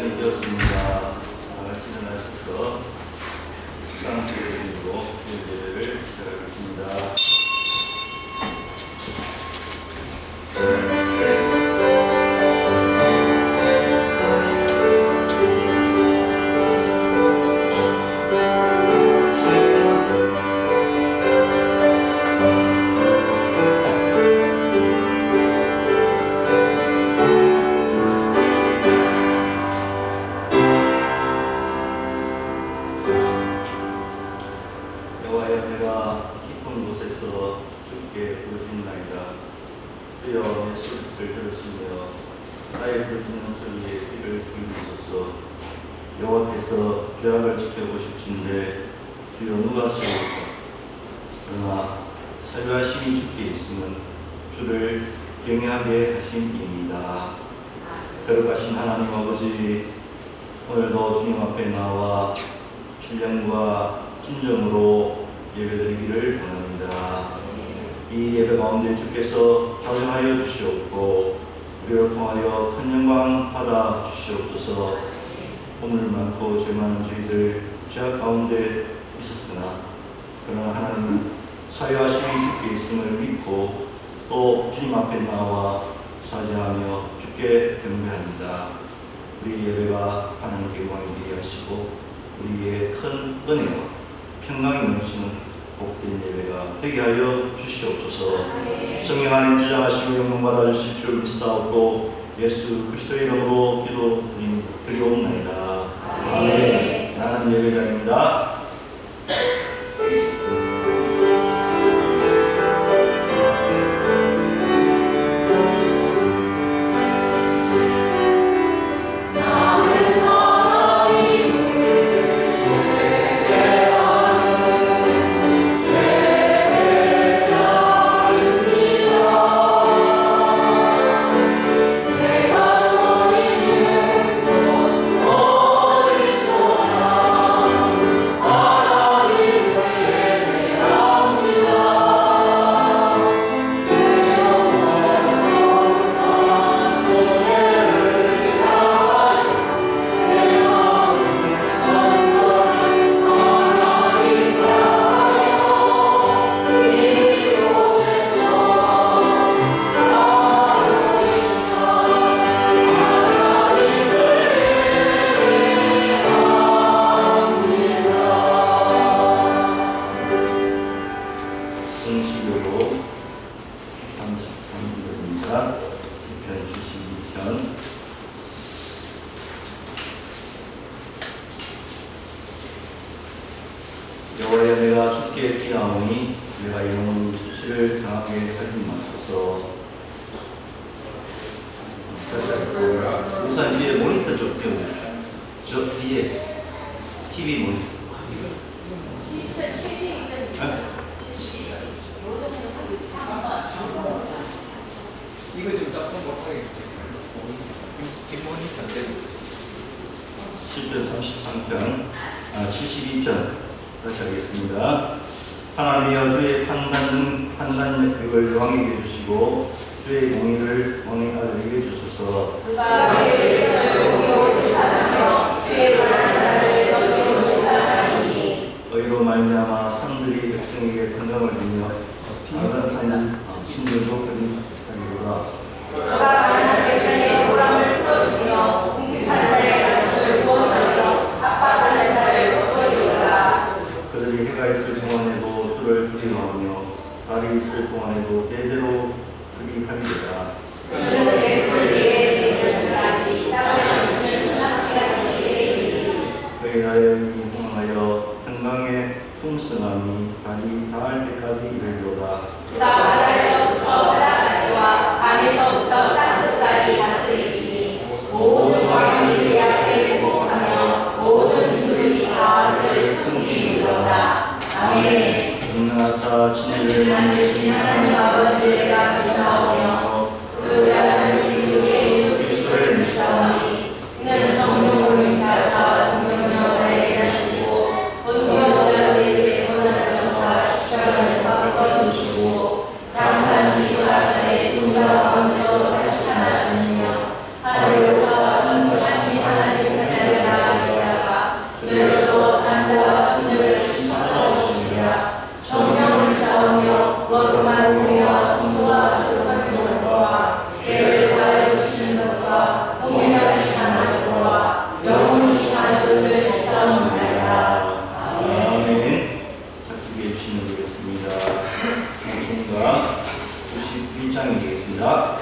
시간이 되었습니다. 다 같이 일어나셔서 식사함께 드리고 예배를 시작하겠습니다. 여호와여, 내가 깊은 곳에서 주께 부르짖나이다. 주여, 내 소리를 들으시며 나의 부르짖는 소리에 귀를 기울이소서. 여호와께서 죄악을 지켜보실진데 주여 누가 서리까? 그러나 살려하심이 주께 있음은 주를 경외하게 하심이니이다. 거룩하신 하나님 아버지, 오늘도 주님 앞에 나와 신령과 진정으로 예배드리기를 원합니다. 이 예배 가운데 주께서 자정하여 주시옵고 우리를 통하여 큰 영광 받아 주시옵소서. 오늘 많고 죄 많은 저희들 죄악 가운데 있었으나 그러나 하나님은 사유하심이 주께 있음을 믿고 또 주님 앞에 나와 사죄하며 주께 경배합니다. 우리 예배가 하나님께 영광이 되게 하시고 우리의 큰 은혜와 평강이 넘치는 복된 예배가 되게 하여 주시옵소서. 성령 안에 주장하시고 영광 받아 주실 줄 믿사옵고 예수 그리스도의 이름으로 기도드리옵나이다. 아멘. 나는 예배자입니다. 성시교로 33절입니다. 시편 72편. 여호와여, 내가 주께 피하오니 내가 영원히 수치를 당하게 하지 마소서. 우선 뒤에 모니터 좀 띄워주십시오. 저 뒤에 TV 모니터. 이거 지금 짝꿍 못하게 뒷모니터 안 되고. 시편 33편, 72편 다시 하겠습니다. 하나님이여, 주의 판단력을 왕에게 주시고 주의 공의를 왕의 아들에게 주소서. 그가 죄를 공의롭지 않으며 주의 권한 자를 저주롭지 않으니 의로 말미암아 산들이 백성에게 평강을 주며 작은 산은 신들도 그리하리로다. 그가 가난한 백성의 보람을 풀어주며 궁핍한 자의 가슴을 구원하며 압박하는 자를 돋보이리로다. 그들이 해가 있을 동안에도 주를 두려워하며 달이 있을 동안에도 대대로 그리하리로다. 그들은 내 권리에 대는 다시 땅을 마시는 수납기같이 되리니 그의 나의 흥하여 평강의 풍성함이 달이 닿을 때까지 이르리로다. 그가 바다에서부터 바다까지와 밤에서부터 땅끝까지 다스리니 모든 왕이 그의 앞에 복하며 모든 민족이 다 그를 숨기리로다. 아멘. 전능하사 진리를 만드신 하나님 아버지를 1장이 되겠습니다.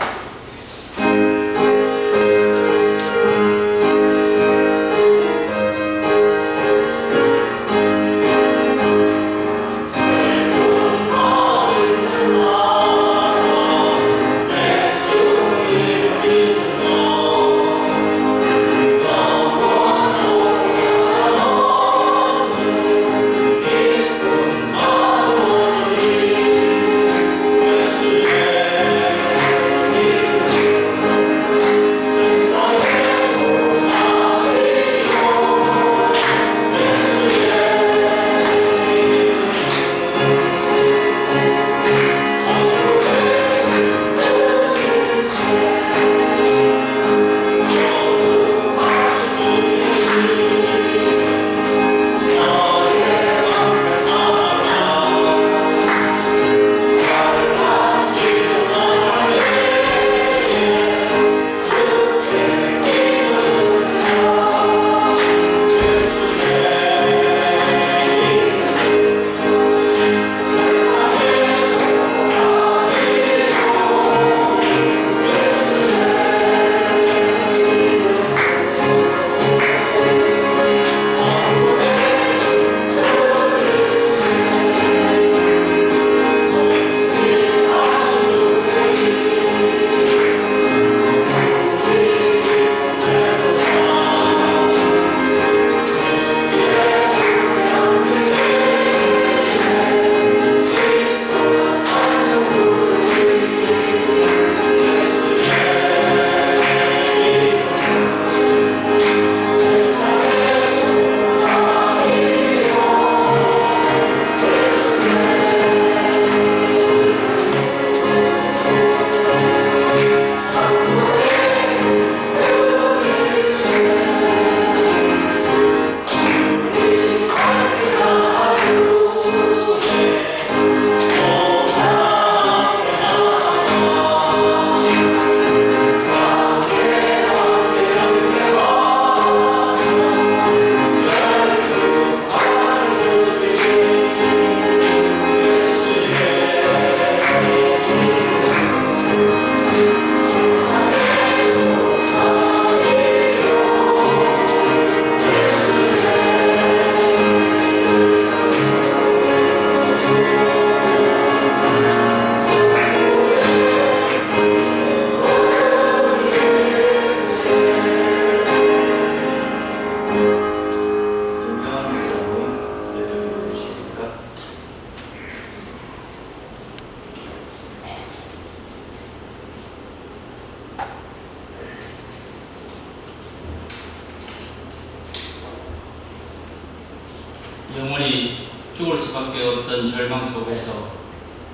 영원히 죽을 수밖에 없던 절망 속에서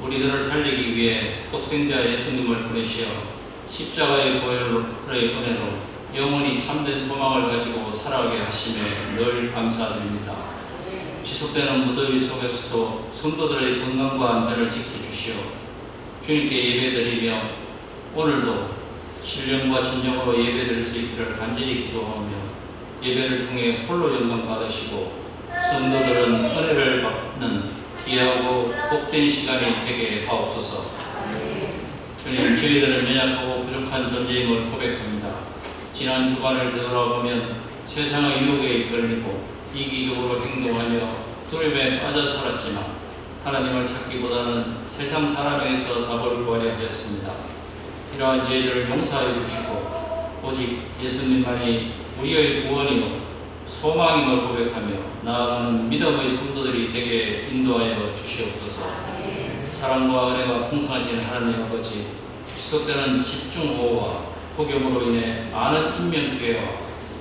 우리들을 살리기 위해 독생자 예수님을 보내시어 십자가의 보혈의 은혜로 영원히 참된 소망을 가지고 살아가게 하심에 늘 감사드립니다. 지속되는 무더위 속에서도 성도들의 건강과 안전을 지켜주시어 주님께 예배드리며 오늘도 신령과 진정으로 예배드릴 수 있기를 간절히 기도하며 예배를 통해 홀로 영광 받으시고 성도들은 은혜를 받는 귀하고 복된 시간이 되게 하옵소서. 주님, 저희들은 연약하고 부족한 존재임을 고백합니다. 지난 주간을 되돌아보면 세상의 유혹에 이끌리고 이기적으로 행동하며 두려움에 빠져 살았지만 하나님을 찾기보다는 세상 사람에게서 답을 구하려 하였습니다. 이러한 저희들을 용서하여 주시고 오직 예수님만이 우리의 구원이요 소망임을 고백하며 나아가는 믿음의 성도들이 되게 인도하여 주시옵소서. 사랑과 은혜가 풍성하신 하나님 아버지, 지속되는 집중호우와 폭염으로 인해 많은 인명피해와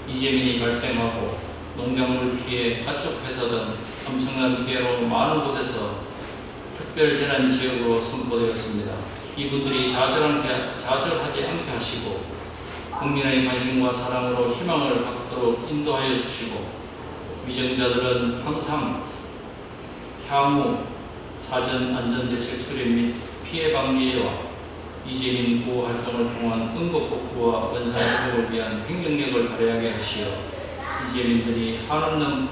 이재민이 발생하고 농작물 피해, 가축 폐사 등 엄청난 피해로 많은 곳에서 특별재난 지역으로 선포되었습니다. 이분들이 좌절하지 않게 하시고 국민의 관심과 사랑으로 희망을 갖도록 인도하여 주시고 위정자들은 항상 향후 사전 안전대책 수립 및 피해 방지와 이재민 보호 활동을 통한 응급 복구와 원상 회복을 위한 행정력을 발휘하게 하시어 이재민들이 한없는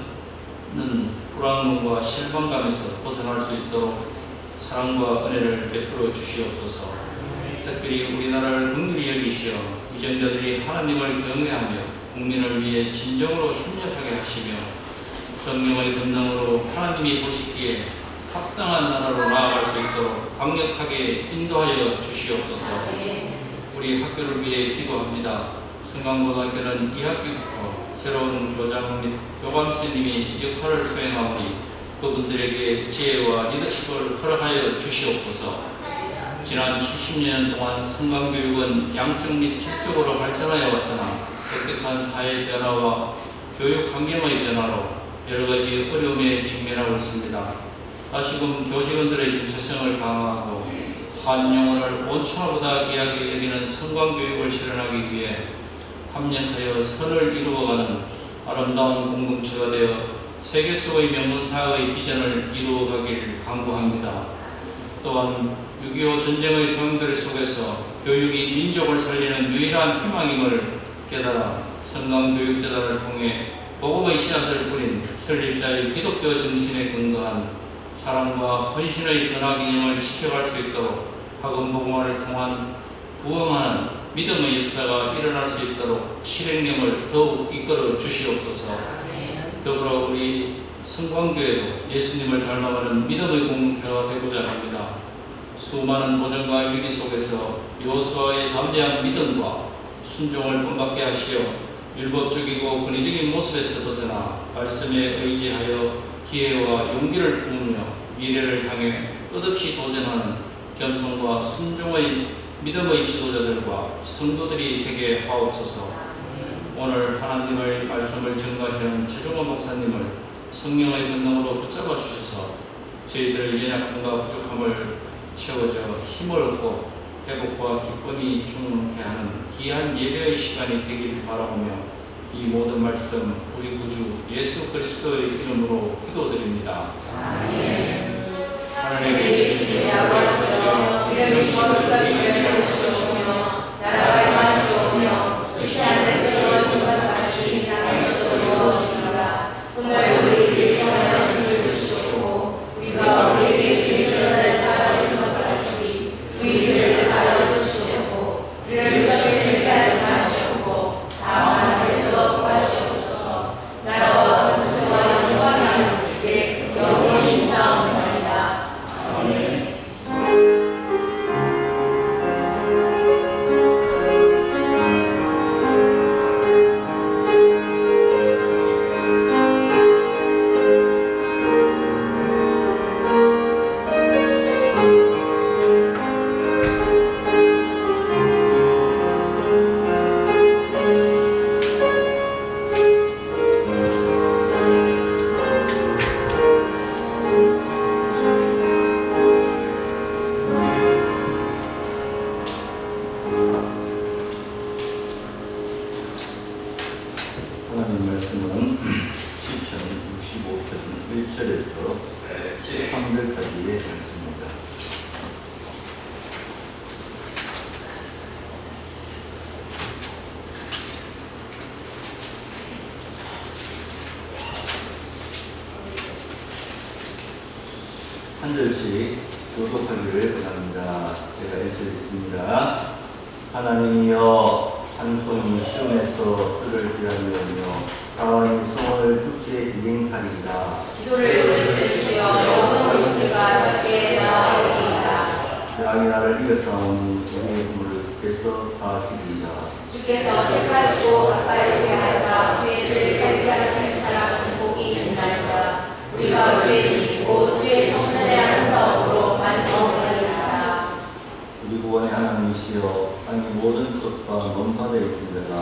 불안감과 실망감에서 벗어날 수 있도록 사랑과 은혜를 베풀어 주시옵소서. 특별히 우리나라를 긍휼히 여기시어 위정자들이 하나님을 경외하며 국민을 위해 진정으로 협력하게 하시며 성령의 권능으로 하나님이 보시기에 합당한 나라로 나아갈 수 있도록 강력하게 인도하여 주시옵소서. 우리 학교를 위해 기도합니다. 성강고등학교는 2학기부터 새로운 교장 및 교감 선생님이 역할을 수행하오니 그분들에게 지혜와 리더십을 허락하여 주시옵소서. 지난 70년 동안 성강교육은 양적 및 질적으로 발전하여 왔으나 급격한 사회 변화와 교육 환경의 변화로 여러 가지 어려움에 직면하고 있습니다. 다시금 교직원들의 정체성을 강화하고 한 영혼을 온천하보다 귀하게 여기는 성광교육을 실현하기 위해 합력하여 선을 이루어가는 아름다운 공동체가 되어 세계 속의 명문사회의 비전을 이루어가길 간구합니다. 또한 6.25 전쟁의 소용돌이 속에서 교육이 민족을 살리는 유일한 희망임을 깨달아 성강교육재단을 통해 복음의 씨앗을 뿌린 설립자의 기독교 정신에 근거한 사랑과 헌신의 근화기념을 지켜갈 수 있도록 학원복음화를 통한 부흥하는 믿음의 역사가 일어날 수 있도록 실행력을 더욱 이끌어 주시옵소서. 더불어 우리 성광교회도 예수님을 닮아가는 믿음의 공동체가 되고자 합니다. 수많은 도전과 위기 속에서 여호수아의 담대한 믿음과 순종을 본받게 하시어 율법적이고 권위적인 모습에서 벗어나 말씀에 의지하여 기회와 용기를 품으며 미래를 향해 끝없이 도전하는 겸손과 순종의 믿음의 지도자들과 성도들이 되게 하옵소서. 오늘 하나님의 말씀을 전가하시는 최종원 목사님을 성령의 권능으로 붙잡아 주셔서 저희들의 연약함과 부족함을 채워져 힘을 얻고 회복과 기쁨이 충만케 하는 귀한 예배의 시간이 되길 바라보며 이 모든 말씀 우리 구주 예수 그리스도의 이름으로 기도드립니다. 아멘. 하나님의 계시신 아버지여, 이름이 거룩하게 여겨주시오며 나라가 임하시오며 뜻이 하늘에서 이루어진 것 같이 땅에서도 이루어지리라. 오늘 우리에게 평안한 것을 주시옵고 우리가 우리에게 죄를 사하여 것 같이 우리 죄를 사하여 주시옵고 우리를 시험에 들게 하지 마시옵고 다만 하에서 구하시옵소서. 나라와 권세와 영광이 아버지께 영원히 있사옵나이다. 아멘. 하나님 말씀은 시편 65편 1절에서 13절까지의 말씀입니다. 한 절씩 교독하기를 바랍니다. 제가 읽겠습니다. 하나님이여, 찬송이 시온에서 주를 기다리오며 사랑의 소원을 듣게 이행하리이다. 기도를 들으시며 영원히 제가 작게 나아오리이다. 재앙이 나를 이겨싸우니 우리의 꿈을 주께서 사하시리이다. 주께서 택하시고 가까이 오게 하사 주의 살게 하신 사람은 복이 있나이다. 우리가 주의 짓고 주의 성전의 아름다움으로 만족하리이다. 우리 구원의 하나님이시여, 땅의 모든 것과 먼 바다에 있는 자가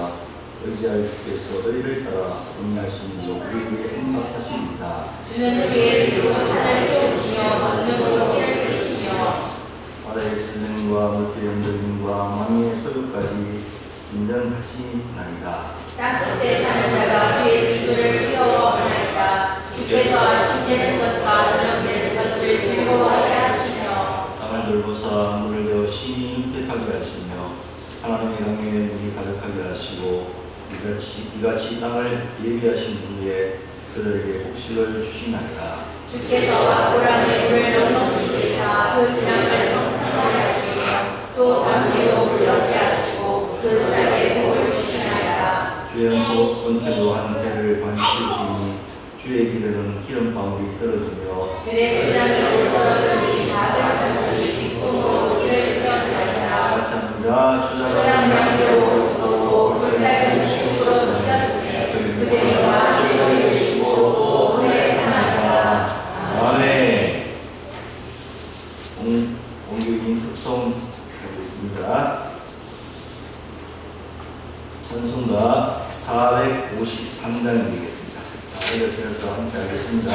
의지할 주께서 의를 따라 응하시는 일 우리에게 응답하시리이다. 주는 주의 이름으로 산을 세우시며 권능으로 길을 끄시며 바다의 슬림과 물결의 흔들림과 망의 소유까지 진전하시나이다. 땅끝에 사는 자가 주의 지도를 두려워하나이다. 주께서 아침 되는 것과 저녁 되는 것을 즐거워하게 하시며 땅을 돌보사 물을 내어 심히 윤택하게 하시며 하나님의 강에 물이 가득하게 하시고 이같이 땅을 예비하신 후에 그들에게 곡식을 주시나이다. 주께서 아브라함의 물을 넉넉히 계사 그 인양을 평평하게 하시며 또 담비로 은퇴도 한 해를 관시우시니 주의 길에는 기름방울이 떨어지며 그의 주장으로 떨어지니 작은 산들이 기쁨으로 길을 태웠나이다. 같이 합니다. 주장 명령으로 또 골짜기 식으로 튀겼으니 그들과 주를 주시고 오래 행하리라. 아멘. 공교인 특송 하겠습니다. 찬송가 453장 되겠습니다. 일어서서 함께 하겠습니다.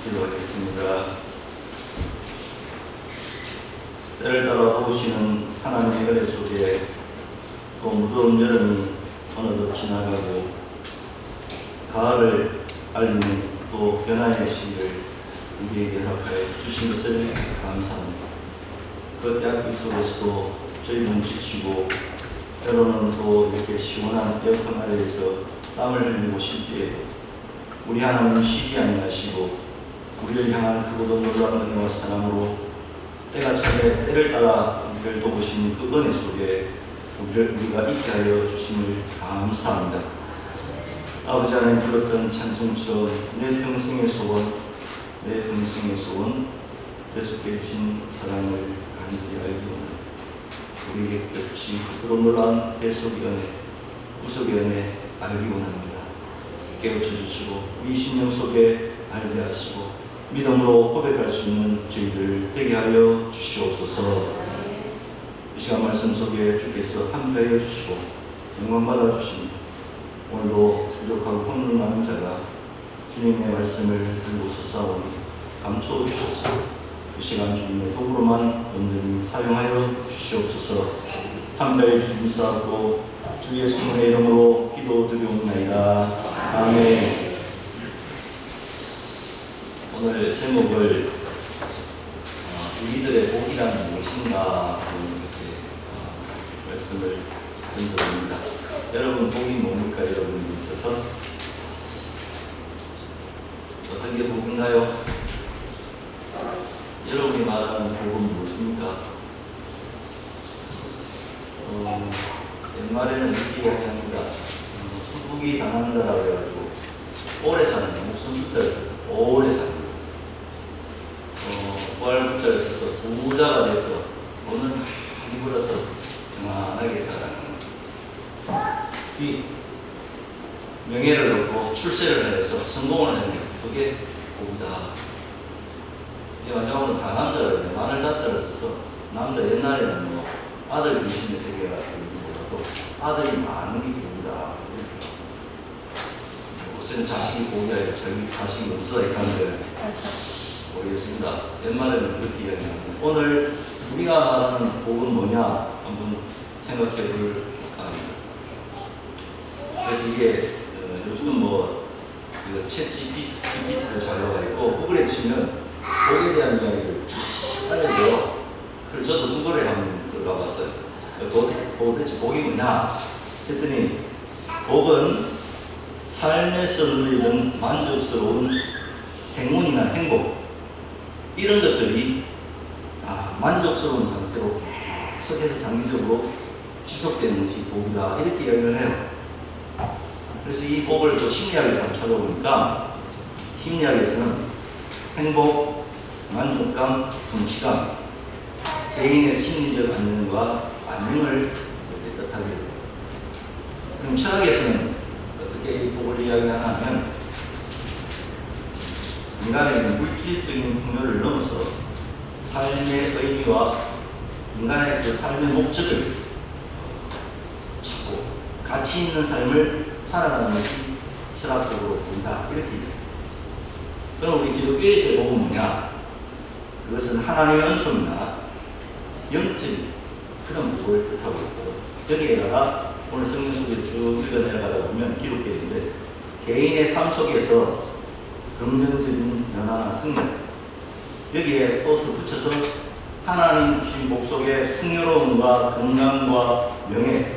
기도하겠습니다. 때를 따라 도우시는 하나님의 은혜 속에 또 무더운 여름이 어느덧 지나가고 가을을 알리는 또 변화의 시기를 우리에게 허락하여 주신 것을 감사합니다. 그 때학비 속에서도 저희는 지치고 때로는 또 이렇게 시원한 에어컨 아래에서 땀을 흘리고 쉴 때에도 우리 하나님은 쉬지 아니하시고 우리를 향한 그보다 놀라운 은혜와 사랑으로 때가 차게 때를 따라 우리를 도우신 그 은혜 속에 우리가 있게 하여 주심을 감사합니다. 아버지 하나님 들었던 찬송처럼 내 평생의 소원, 내 평생의 소원 계속해 주신 사랑을 간절히 알기 원합니다. 우리에게 겹친 그런 놀라운 대속의 은혜, 구속의 은혜 알기 원합니다. 깨우쳐 주시고 우리 심령 속에 알게 하시고 믿음으로 고백할 수 있는 저희를 되게 하여 주시옵소서. 이 시간 말씀 속에 주께서 함께하여 주시고 영광 받아 주십니다. 오늘도 부족하고 혼돈 많은 자가 주님의 말씀을 들고서 싸우니 감추어 주셔서 이 시간 주님의 도구로만 온전히 사용하여 주시옵소서. 함께하여 주님사하고 주 예수님의 이름으로 기도드리옵나이다. 아멘. 오늘 제목을 우리들의 복이란 무엇인가 이렇게 말씀을 던져봅니다. 여러분 복이 뭡니까? 여러분이 있어서 이게 복인가요? 여러분이 말하는 복은 무엇입니까? 옛말에는 이렇게 이야기합니다. 수국이 당한 자라고 해가지고 오래 사는 거, 목숨 숫자를 써서 오래 사는 거. 부활 숫자를 써서 부자가 돼서 돈을 많이 벌어서 평안하게 살아가는 거. 이 명예를 얻고 출세를 해서 성공을 했네. 그게 복이다. 이 마지막으로 다 남자를 했네. 마늘 자자를 써서 남자 옛날에는 뭐 아들 중심의 세계가 몰라도 아들이 많은 게 복이다. 요새는 자식이 복이 아니라 자기 자식이 없어야 하는데 모르겠습니다. 옛말에는 그렇게 이야기합니다. 오늘 우리가 말하는 복은 뭐냐 한번 생각해 볼까 합니다. 그래서 이게 요즘 그 챗 GPT도 잘 나와 있고 구글에 치면 복에 대한 이야기를 쫙 알려줘요. 그래서 저도 구글에 한번 들어가 봤어요. 도대체 복이 뭐냐 했더니 복은 삶에서 누리는 만족스러운 행운이나 행복 이런 것들이 만족스러운 상태로 계속해서 장기적으로 지속되는 것이 복이다 이렇게 이야기를 해요. 그래서 이 복을 또 심리학에서 한번 찾아보니까 심리학에서는 행복, 만족감, 성취감, 개인의 심리적 안정과 안녕을 이렇게 뜻하게 돼요. 그럼 철학에서는 어떻게 이 복을 이야기하냐면 인간의 물질적인 풍요를 넘어서 삶의 의미와 인간의 그 삶의 목적을 찾고 가치 있는 삶을 살아가는 것이 철학적으로 보인다 이렇게 얘기해요. 그럼 우리 기독교에서의 복은 뭐냐? 그것은 하나님의 은총이나 영적인 그런 복을 뜻하고 있고 여기에다가 오늘 성경 속에 쭉 읽어 내려가다 보면 기록되어 있는데 개인의 삶 속에서 긍정적인 변화나 승리 여기에 또 덧붙여서 하나님 주신 복 속에 풍요로움과 건강과 명예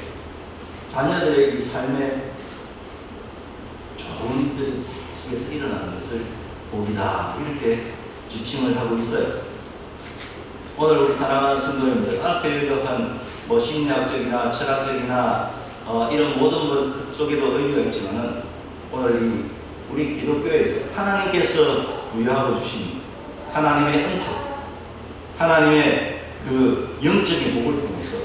자녀들의 이 삶에 좋은 일들이 계속해서 일어나는 것을 복이다 이렇게 지칭을 하고 있어요. 오늘 우리 사랑하는 성도님들 앞에 언급한 심리학적이나 철학적이나 이런 모든 것 속에도 의미가 있지만은 오늘 우리 기독교에서 하나님께서 부여하고 주신 하나님의 은총, 하나님의 그 영적인 복을 통해서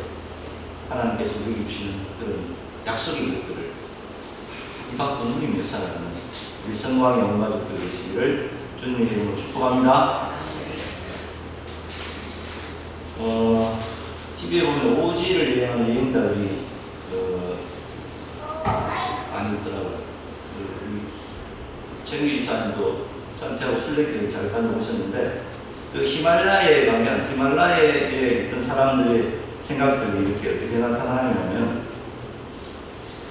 하나님께서 우리에게 주시는 그런 약속인 것들을 이받고 누리며 살아가는 우리 성광의 온 가족들 되시기를 주님의 이름으로 축복합니다. TV에 보면 오지를 여행하는 여행자들이 많이 있더라고요. 최경기 집사님도 산티아고 순례길을 잘 다녀오셨는데 그 히말라야에 가면 히말라야에 있던 사람들의 생각들이 이렇게 어떻게 나타나냐면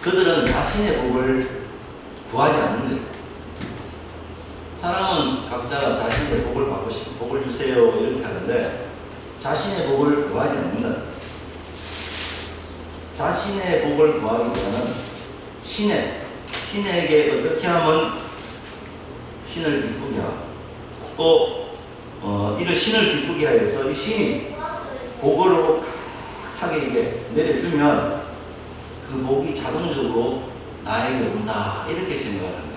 그들은 자신의 복을 구하지 않는 거예요. 사람은 각자 자신의 복을 받고 싶고 복을 주세요 이렇게 하는데 자신의 복을 구하지 않는다. 자신의 복을 구하기보다는 신에게 어떻게 하면 신을 기쁘게 하고 또 이를 신을 기쁘게 하여서 이 신이 복으로 차게 이게 내려주면 그 복이 자동적으로 나에게 온다 이렇게 생각하는 거예요.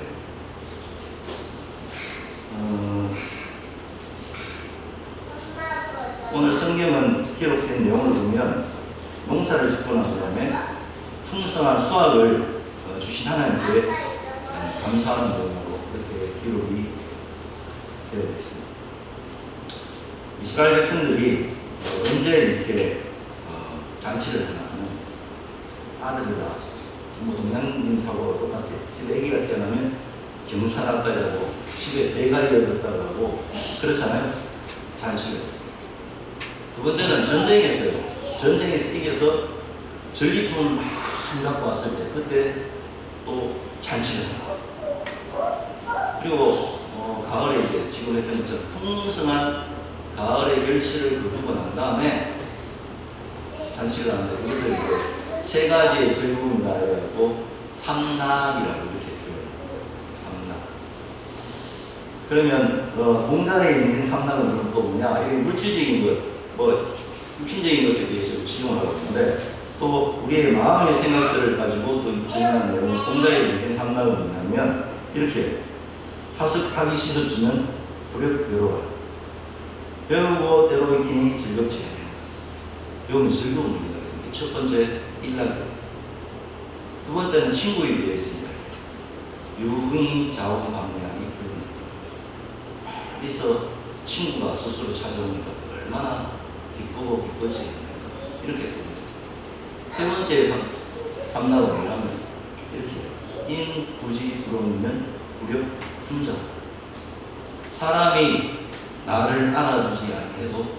오늘 성경은 기록된 내용을 보면 농사를 짓고 난 다음에 풍성한 수확을 주신 하나님께 감사하는 내용으로 그렇게 기록이 되어 있습니다. 이스라엘 백성들이 언제 이렇게 잔치를 하냐면 아들을 낳았어요. 뭐 동양인 사고가 똑같아요. 집에 아기가 태어나면 경사났다고 하고 집에 배가 이어졌다고 하고 그렇잖아요. 잔치를. 두 번째는 전쟁에서요. 전쟁에서 이겨서 전리품을 많이 갖고 왔을 때 그때 또 잔치를 하고 그리고 가을에 이제 지금 했던 것처럼 풍성한 가을의 결실을 거두고 난 다음에 잔치를 하는데 그것을 이제 세 가지의 즐거움이라 해가지고 삼락이라고 이렇게 표현해요. 삼락. 그러면 공단의 인생 삼락은 또 뭐냐? 이게 물질적인 것, 뭐 육신적인 것에 대해서 지정을 하고 있는데 또 우리의 마음의 생각들을 가지고 또 정의하는 내용은 공단의 인생 삼락은 뭐냐면 이렇게 하기 씻어주면 부력 외로워. 배우고 때로 익히니 즐겁지 않아요. 배우면 즐거운 일이다. 첫 번째 일락. 두 번째는 친구에 대해서 이야기해요. 유흥이 좌우방면이 불분했다. 그래서 친구가 스스로 찾아오니까 얼마나 기쁘고 기쁘지 이렇게 봅니다. 세 번째 삼락은 뭐냐면 이렇게 인 부지 부러우면 부력 분정. 사람이 나를 안아주지 아니해도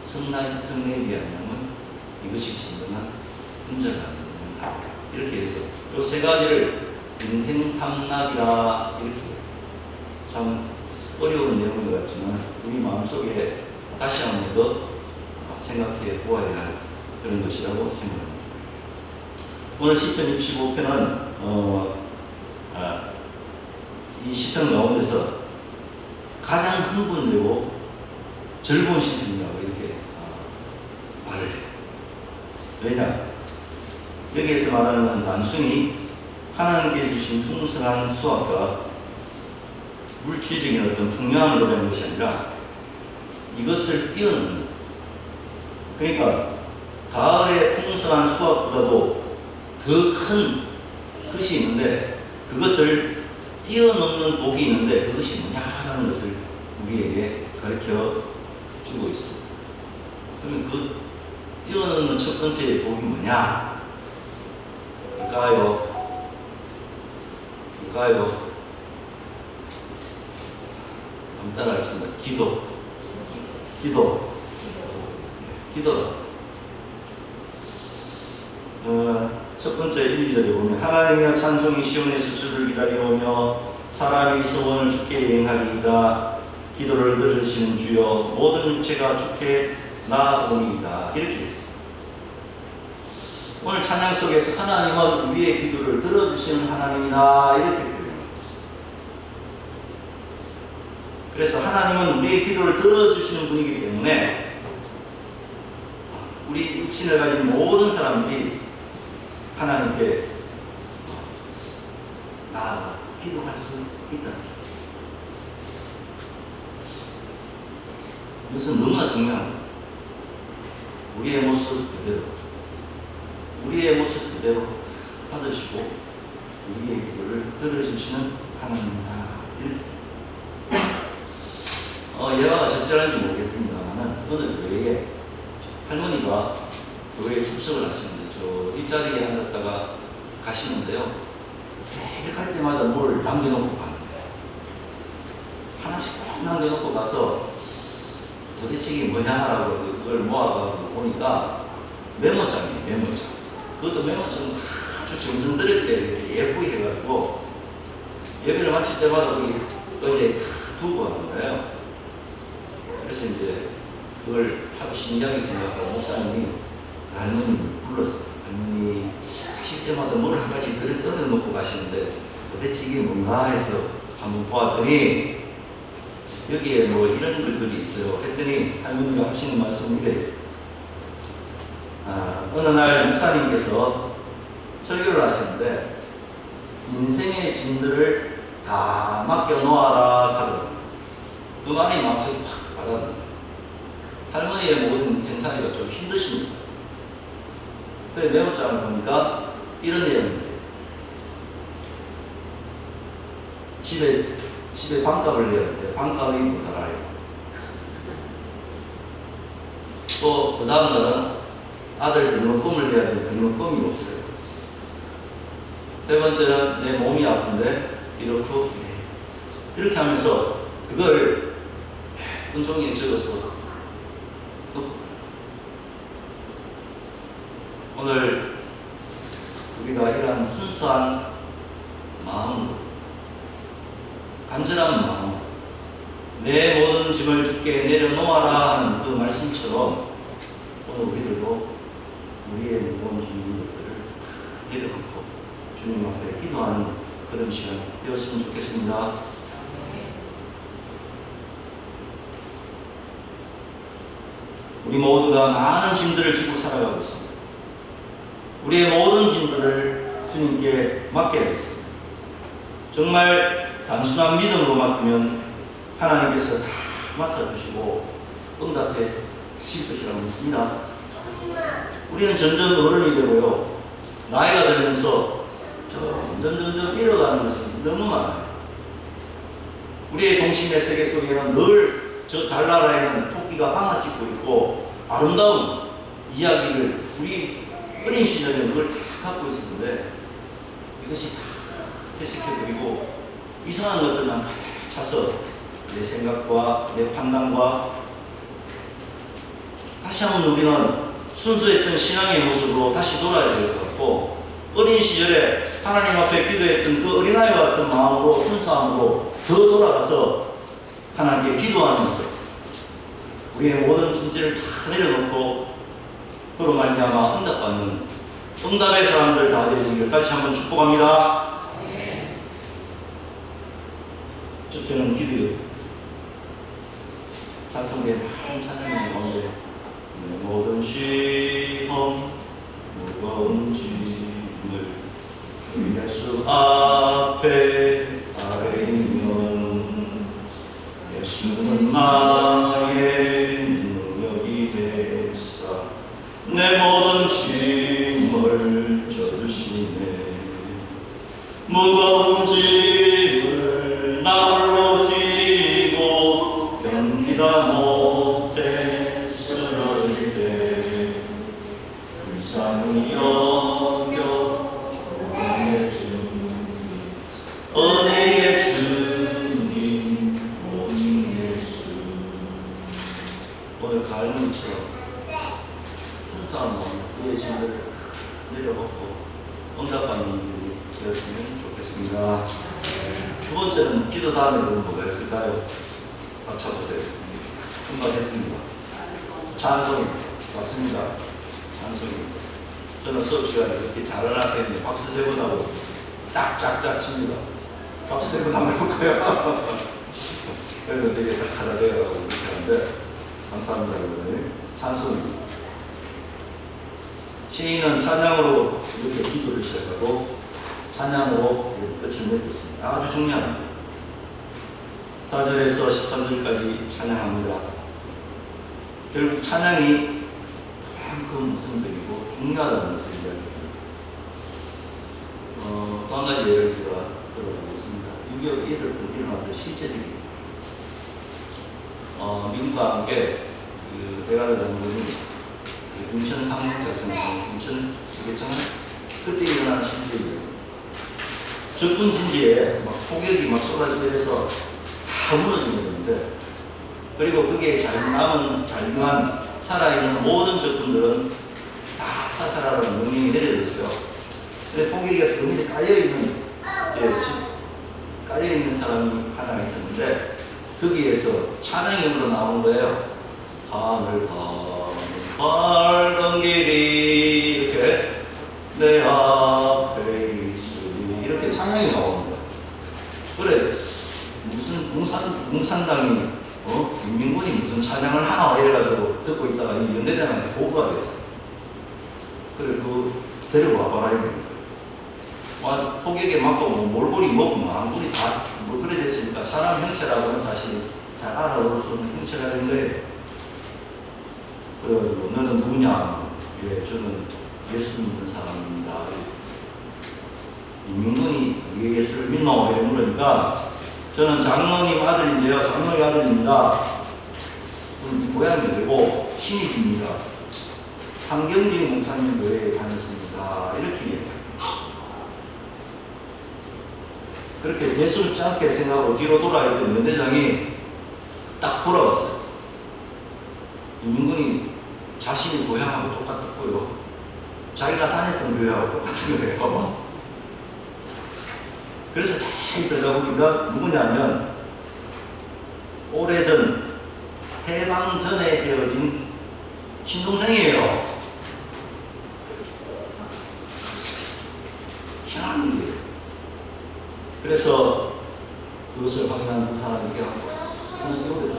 성내지 않으면 이것이 진정한 분정이 된다. 이렇게 해서 이 세 가지를 인생 삼락이라 이렇게 참 어려운 내용인 것 같지만 우리 마음속에 다시 한 번 더 생각해 보아야 할 그런 것이라고 생각합니다. 오늘 10편 65편은 이 시편 가운데서 가장 흥분되고 즐거운 시편이라고 이렇게 말을 해요. 왜냐? 여기에서 말하는 건 단순히 하나님께 주신 풍성한 수확과 물질적인 어떤 풍요함을 노래하는 것이 아니라 이것을 뛰어넘는, 그러니까 가을의 풍성한 수확보다도 더 큰 것이 있는데 그것을 뛰어넘는 복이 있는데 그것이 뭐냐라는 것을 우리에게 가르쳐 주고 있어. 그러면 그 뛰어넘는 첫 번째 복이 뭐냐? 뭘까요? 한번 따라하겠습니다. 기도다. 첫 번째 1, 2절에 보면 하나님이여 찬송이 시온에서 주를 기다려오며 사람이 소원을 주께 이행하리이다. 기도를 들으시는 주여 모든 육체가 주께 나아오니이다. 이렇게 오늘 찬양 속에서 하나님은 우리의 기도를 들어주시는 하나님이다. 이렇게 표현합니다. 그래서 하나님은 우리의 기도를 들어주시는 분이기 때문에 우리 육신을 가진 모든 사람들이 하나님께 나아가 기도할 수 있다는 것. 이것은 너무나 중요한 겁니다. 우리의 모습 그대로 받으시고 우리의 기도를 들어주시는 하나님이다. 예화가 적절한지 모르겠습니다만 어느 교회에 할머니가 교회에 출석을 하시는데 저 뒷자리에 앉았다가 가시는데요. 매일 갈 때마다 뭘 남겨놓고 가는 거예요. 하나씩 꼭 남겨놓고 가서 도대체 이게 뭐냐라고 그걸 모아가지고 보니까 메모장이에요. 그것도 메모장은 아주 정성스럽게 이렇게 예쁘게 해가지고 예배를 마칠 때마다 거기 어제 두고 가는 거예요. 그래서 이제 그걸 하도 신기하게 생각하고 목사님이 할머니를 불렀어요. 할머니 하실 때마다 뭘 한 가지 떨어놓고 가시는데 도대체 이게 뭔가 해서 한번 보았더니 여기에 뭐 이런 글들이 있어요. 했더니 할머니가 하시는 말씀이 이래요. 어느 날 목사님께서 설교를 하시는데 인생의 짐들을 다 맡겨놓아라 하더라고요. 그 말이 마음속에 확 와닿는 할머니의 모든 인생살이가 좀 힘드십니다. 그래 메모장을 보니까 이런 내용이에요. 집에 반값을 내야 되는데 반값이 모자라요. 또 그 다음날은 아들 등록금을 내야 되는데 등록금이 없어요. 세 번째는 내 몸이 아픈데 이렇게 하면서 그걸 예쁜 종이에 적어서 놓고 오늘 우리가 이러한 순수한 마음으로 간절한 마음 내 모든 짐을 주께 내려놓아라 하는 그 말씀처럼 오늘 우리들도 우리의 무거운 짐진 것들을 내려놓고 주님 앞에 기도하는 그런 시간 되었으면 좋겠습니다. 우리 모두가 많은 짐들을 지고 살아가고 있습니다. 우리의 모든 짐들을 주님께 맡겨야겠습니다. 정말 단순한 믿음으로 맡기면 하나님께서 다 맡아주시고 응답해 주실 것이라고 믿습니다. 우리는 점점 어른이 되고요. 나이가 들면서 점점 잃어가는 것이 너무 많아요. 우리의 동심의 세계 속에는 늘 저 달나라에는 토끼가 방아 찍고 있고 아름다운 이야기를 우리 어린 시절에 늘 다 갖고 있었는데 이것이 다 퇴색해버리고 이상한 것들만 가득 차서 내 생각과 내 판단과 다시 한번 우리는 순수했던 신앙의 모습으로 다시 돌아야 될 것 같고 어린 시절에 하나님 앞에 기도했던 그 어린아이와 같은 마음으로 순수함으로 더 돌아가서 하나님께 기도하는 모습 우리의 모든 짐들을 다 내려놓고 그로 말미암아 응답받는 응답의 사람들 다 되시기를 다시 한번 축복합니다. 저는 기도요. 찬송의 많은 찬양이 나오는데 내 모든 시험 무거운 짐을 주 예수 앞에 아뢰면 예수는 나의 능력이 되사 내 모든 짐을 져주시네. 무거운 짐을 나 홀로 지고 견디다 못해 쓰러질 때 불쌍히 여겨 은혜의 주님 오직 예수. 오늘 갈무리처럼 순수한 마음 우리의 짐을 내려놓고 응답받는 일이 되었으면 좋겠습니다. 두 번째는 기도 다음에 뭐가 있을까요? 맞춰보세요. 금방 했습니다. 찬송입니다. 맞습니다. 찬송입니다. 저는 수업 시간에 이렇게 잘하는 학생인데 박수 세 번 하고 짝짝짝 칩니다. 박수 세 번 한번 해볼까요? 그러면 되게 딱 하나 되어가고 이렇게 하는데 감사합니다. 여러분. 찬송입니다. 시인은 찬양으로 이렇게 기도를 시작하고 찬양으로 끝을 맺고 있습니다. 아주 중요합니다. 4절에서 13절까지 찬양합니다. 결국 찬양이 그만큼 무슨적이고 중요하다는 것을 이야기합니다. 또 한 가지 예를 제가 들어가겠습니다. 6.25 예를 일어났던 실제적인 미군과 함께 베가르 장군이 인천 상륙작전에서 인천 지겠잖아요. 그때 일어나는 실제예요. 적군 진지에 막 폭격이 막 쏟아지게 돼서 다 무너지는데 그리고 거기에 잘용한 살아있는 모든 적군들은 다 사살하라는 명령이 내려졌어요. 근데 폭격에서 그 밑에 깔려있는 사람이 하나 있었는데 거기에서 찬양이 흘러나오는 거예요. 하늘 밝은 길이 이렇게 내 앞에 있으니 이렇게 찬양이 나오는 거야. 그래 무슨 공산당이 인민군이 무슨 찬양을 하나 이래가지고 듣고 있다가 이 연대장한테 보고가 됐어. 그래 데리고 와봐라 이런 거야. 폭격에 맞고 몰골이 먹고 안골이 다 그래 됐으니까 사람 형체라고는 사실 잘 알아볼 수 없는 형체가 된 거예요. 그래가지고 너는 누구냐? 예, 저는 예수 믿는 사람입니다. 인민군이 왜 예수를 믿노? 이렇게 물으니까 저는 장로님 아들인데요. 장로의 아들입니다. 그럼 고향이 되고 신입입니다. 한경진 목사님 교회에 다녔습니다. 이렇게 얘기해요. 그렇게 대수롭지 않게 생각하고 뒤로 돌아있던 연대장이 딱 돌아왔어요. 인민군이 자신의 고향하고 똑같았고요. 자기가 다녔던 교회하고 똑같은 거예요. 그래서 자세히 들어가보니까 누구냐면 오래전 해방 전에 헤어진 친동생이에요. 희한한 거예요. 그래서 그것을 확인한 두 사람이 이렇게 하고 어느 겨울에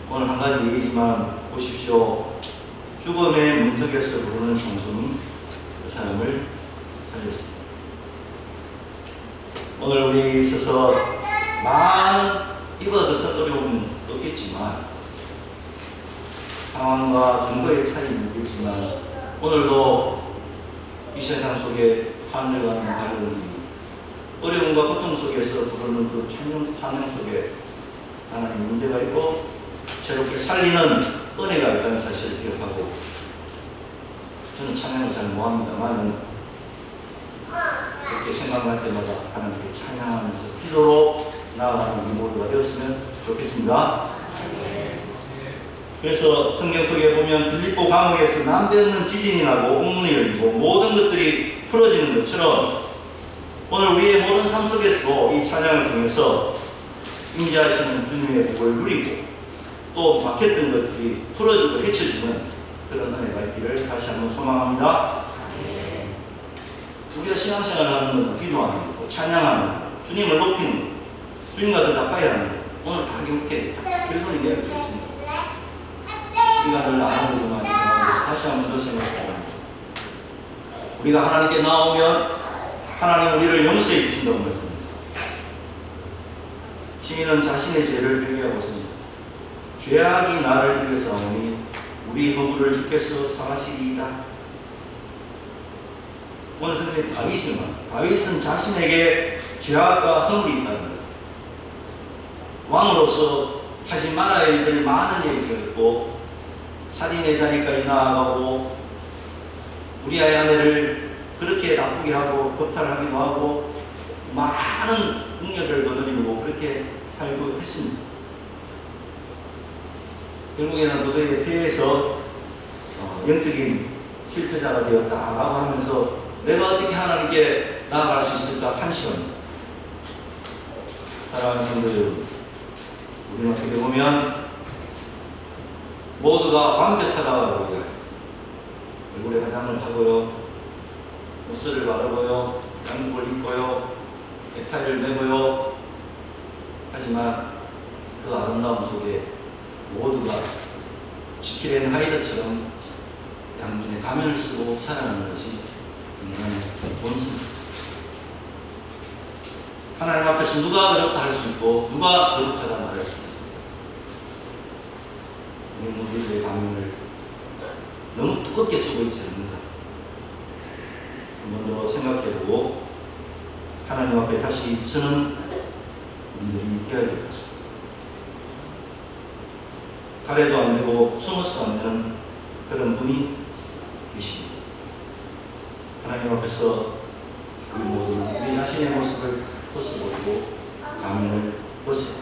오늘 한 가지 얘기지만 보십시오. 죽음의 문턱에서 부르는 찬송이 그 사람을 살렸습니다. 오늘 우리에 있어서 많은 이보다 더 큰 어려움은 없겠지만, 상황과 정도의 차이는 있겠지만, 오늘도 이 세상 속에 하늘과 다른 어려움과 고통 속에서 부르는 그 찬양 속에 하나님 문제가 있고 새롭게 살리는 은혜가 있다는 사실을 기억하고, 저는 찬양을 잘 못합니다만 그렇게 생각할 때마다 하나님께 찬양하면서 기도로 나아가는 우리 모두가 되었으면 좋겠습니다. 그래서 성경 속에 보면 빌립보 감옥에서 남대없는 지진이 나고 옥문이 열리고 모든 것들이 풀어지는 것처럼 오늘 우리의 모든 삶 속에서도 이 찬양을 통해서 임재하시는 주님의 복을 누리고 또 막혔던 것들이 풀어지고 헤쳐지는 그런 은혜가 있기를 다시 한번 소망합니다. 우리가 신앙생활을 하는 것은 기도하는 거고 찬양하는 거, 주님을 높이는 거, 주님과 더 가까이 하는 거, 오늘 다 이렇게 결론이 내려져 있습니다. 우리가 늘 아는 거지만 다시 한번 더 생각합니다. 우리가 하나님께 나오면 하나님 우리를 용서해 주신다고 말씀했습니다. 시인은 자신의 죄를 회개하고 있습니다. 죄악이 나를 이겨싸우니 우리 허물을 주께서 사하시리이다. 오늘 성경에 다윗은 자신에게 죄악과 허물이 있다는 것, 왕으로서 하지 말아야 할 일들 많은 얘기를 했고 살인의 자리까지 나아가고 우리 아내를 그렇게 나쁘게 하고 거탈하기도 하고 많은 능력을 거느리고 그렇게 살고 했습니다. 결국에는 그거에 대해서 영적인 실패자가 되었다라고 하면서 내가 어떻게 하나님께 나아갈 수 있을까 탄식합니다. 사랑하는 성도 여러분, 우리는 어떻게 보면 모두가 완벽하다고 얘기해요. 얼굴에 화장을 하고요, 옷을 바르고요, 양복을 입고요, 넥타이를 매고요. 하지만 그 아름다움 속에 모두가 지킬앤 하이드처럼 양면의 가면을 쓰고 살아가는 것이 인간의 본성입니다. 하나님 앞에서 누가 어렵다 할 수 있고 누가 거룩하다 말할 수 있습니다. 우리들의 가면을 너무 두껍게 쓰고 있지 않는가. 한 번 더 생각해보고 하나님 앞에 다시 서는 우리들이 되어야 될 것 같습니다. 가래도 안 되고 숨어서도 안 되는 그런 분이 계십니다. 하나님 앞에서 우리 모두 우리 자신의 모습을 벗어버리고 가면을 벗어요.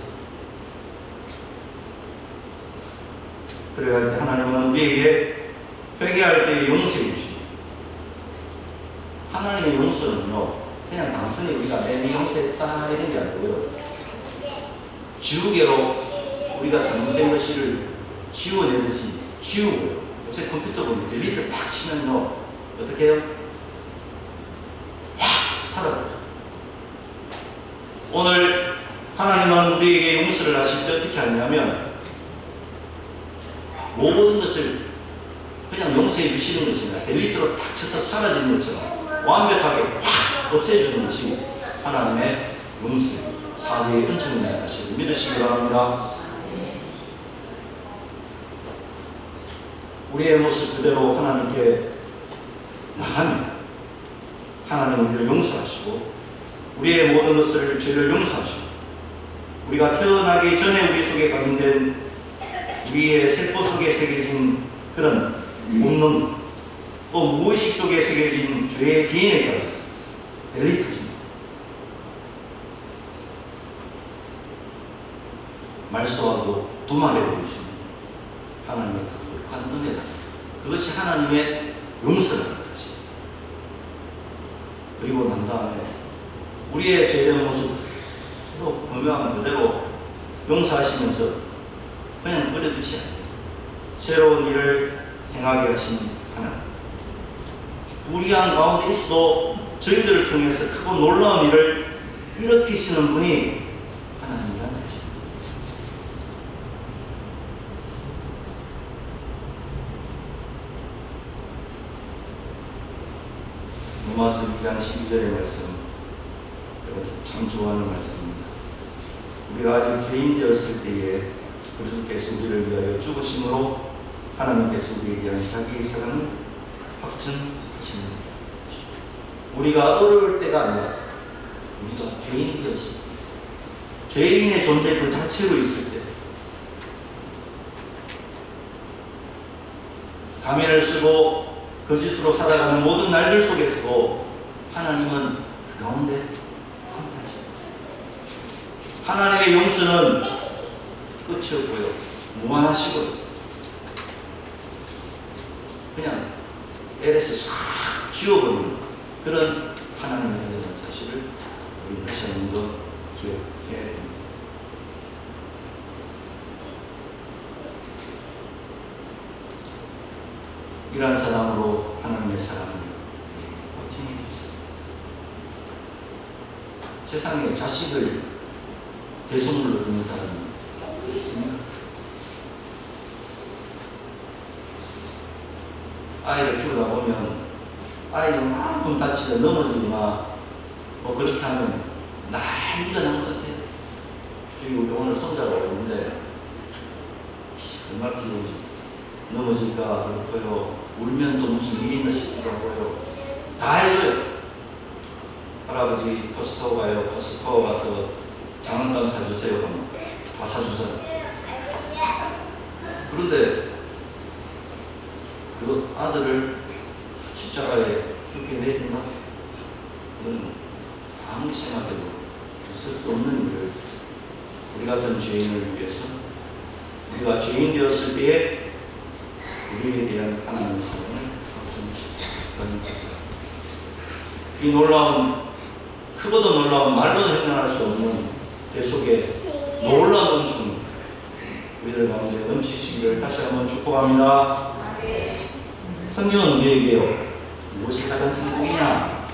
그래야 할 때 하나님은 우리에게 회개할 때 용서해 주십니다. 하나님의 용서는요, 그냥 단순히 우리가 내 용서했다 이런 게 아니고요, 지우개로 우리가 잘못된 것을 지워내듯이 지우고요. 요새 컴퓨터 보면 딜리트 딱 치면요 어떻게 해요? 확 사라져요. 오늘 하나님은 우리에게 용서를 하실 때 어떻게 하냐면 모든 것을 그냥 용서해 주시는 것이 아니라 딜리트로 딱 쳐서 사라지는 것처럼 완벽하게 확 없애주는 것이 하나님의 용서, 사죄의 은총이라는 사실을 믿으시기 바랍니다. 우리의 모습 그대로 하나님께 나가면 하나님은 우리를 용서하시고 우리의 모든 것을 죄를 용서하시고 우리가 태어나기 전에 우리 속에 각인된 우리의 세포 속에 새겨진 그런 본능 또 무의식 속에 새겨진 죄의 DNA까지 델리트입니다. 말소하고 도말해버리시는 하나님의 거룩한 은혜다. 그것이 하나님의 용서라는 사실. 그리고 난 다음에 우리의 죄된 모습 또 분명한 그대로 용서하시면서 그냥 버려두지 않아요. 새로운 일을 행하게 하신 하나님. 불의한 가운데 있어도 저희들을 통해서 크고 놀라운 일을 일으키시는 분이 하나님이라는 사실. 12장 12절의 말씀, 제가 참 좋아하는 말씀입니다. 우리가 아직 죄인 되었을 때에 그리스도께서 우리를 위하여 죽으심으로 하나님께서 우리에 대한 자기의 사랑을 확증하십니다. 우리가 어려울 때가 아니라 우리가 죄인 되었을 때, 죄인의 존재 그 자체로 있을 때, 가면을 쓰고 거짓으로 살아가는 모든 날들 속에서도 하나님은 그 가운데 함께하십니다. 하나님의 용서는 끝이 없고요, 무한하시고요, 그냥 LS 싹 지워버리는 그런 하나님의 은혜라는 사실을 우리 다시 한 번 더 기억해야 됩니다. 이러한 사랑으로 하나님의 사랑을 확증해 주셨습니다. 세상에 자식을 대선물로 주는 사람이 있습니까? 아이를 키우다 보면 아이가 만큼 다치다 넘어지거나 뭐 그렇게 하면 난리가 난 것 같아요. 저기 우리 오늘 손자가 오는데 정말 귀여우지. 넘어질까 그렇고요, 울면 또 무슨 일이 있나 싶기도 하고요. 다 해줘요. 할아버지 코스트코 가요. 코스트코 가서 장난감 사주세요 하면 다 사주잖아요. 그런데 그 아들을 십자가에 죽게 내준다? 이건 아무리 생각해도 있을 수 없는 일을 우리 같은 죄인을 위해서, 우리가 죄인 되었을 때에 우리에 대한 하나님의 사랑을 확증하시는 것입니다. 이 놀라운, 크고도 놀라운, 말로도 형용할 수 없는 대속의 놀라운 은총, 우리들 가운데 넘치시기를 다시 한번 축복합니다. 성경은 우리에게요, 무엇이 가장 행복이냐?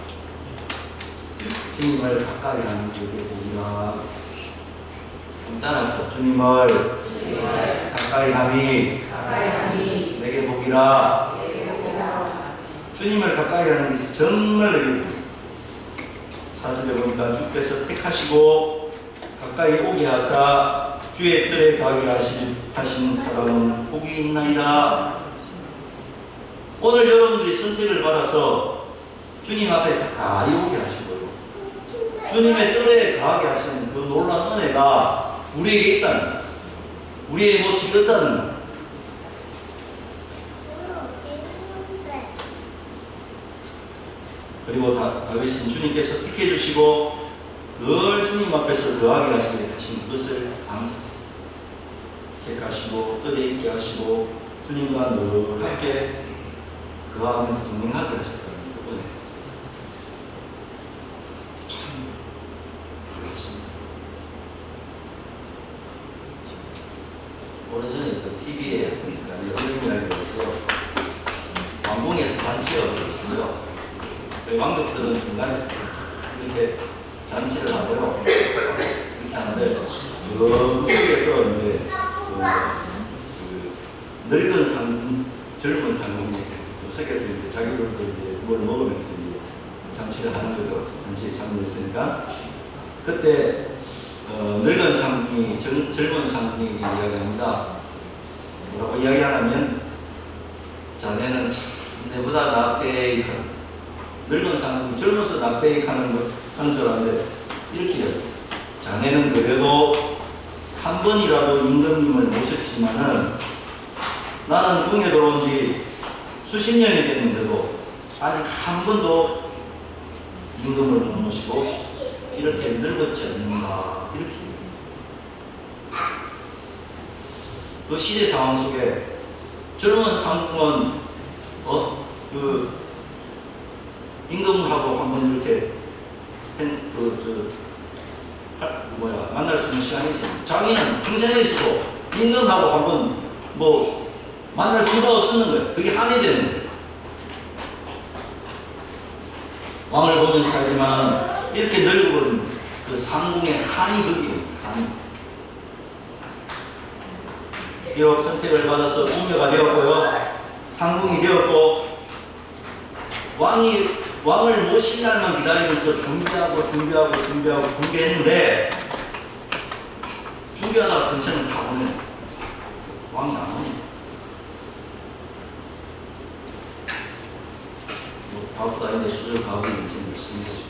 주님을 가까이 하는 그게 복이라. 따라합시다. 주님을 가까이 함이 내게 복이라. 주님을 가까이 하는 것이 정말 내게 복이라. 사슬에 보니까 주께서 택하시고 가까이 오게 하사 주의 뜰에 가게 하신 사람은 복이 있나이다. 오늘 여러분들이 선택을 받아서 주님 앞에 가까이 오게 하시고요, 주님의 뜰에 가게 하시는 그 놀라운 은혜가 우리에게 있다는 것, 우리의 모습이 있다는 것. 그리고 다윗은 주님께서 택해 주시고 늘 주님 앞에서 거하게 하신 것을 감사했습니다. 택하시고 뜰에 있게 하시고 주님과 늘 함께 거하며 동행하게 하셨다는 부분에 참 놀랍습니다. 오래전에 또 TV에 보니까 이런 이야기로서 왕궁에서 잔치가 있어요. 왕족들은 중간에서 이렇게 잔치를 하고요, 이렇게 하는데 그 속에서 이제 늙은 상궁, 젊은 상궁이 그 속에서 이제 자기들도 이제 뭘 먹으면서 이제 잔치를 하는 거죠. 잔치에 참여했으니까 그때 늙은 상궁이 젊은 상궁에게 이야기합니다. 뭐라고 이야기하냐면, 자네는 참 내보다 낫게 늙은 상궁이 젊어서 낫게 하는 줄 알았는데 이렇게 해요. 자네는 그래도 한 번이라도 임금님을 모셨지만은 나는 궁에 들어온 지 수십 년이 됐는데도 아직 한 번도 임금을 못 모시고 이렇게 늙었지 않는가, 이렇게 그 시대 상황 속에 젊은 상궁은 임금하고 한번 이렇게 만날 수 있는 시간이 있어요. 자기는 평생에 있어도 임금하고 한번 만날 수가 없었는 거예요. 그게 한이 되는 거예요. 왕을 보면서 하지만 이렇게 늙어버린 그 상궁의 한이 거기에요. 한이. 비록 선택을 받아서 궁녀가 되었고요, 상궁이 되었고, 왕이 왕을 모실 날만 기다리면서 준비했는데 준비하다가 근세는 다 보내. 왕이 안 오니. 가보다 아닌데 수절 가고 인생을 쓰는 거죠.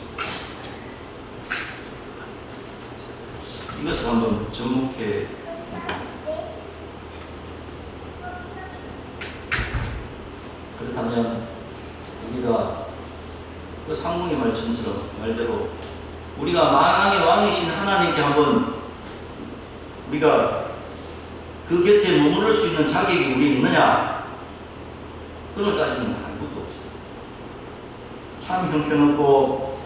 이것을 한번 접목해. 그렇다면 우리가 그 상봉의 말대로 우리가 만왕의 왕이신 하나님께 한번 우리가 그 곁에 머무를 수 있는 자격이 우리에 있느냐? 그걸 따지면 아무것도 없어요. 참 형편없고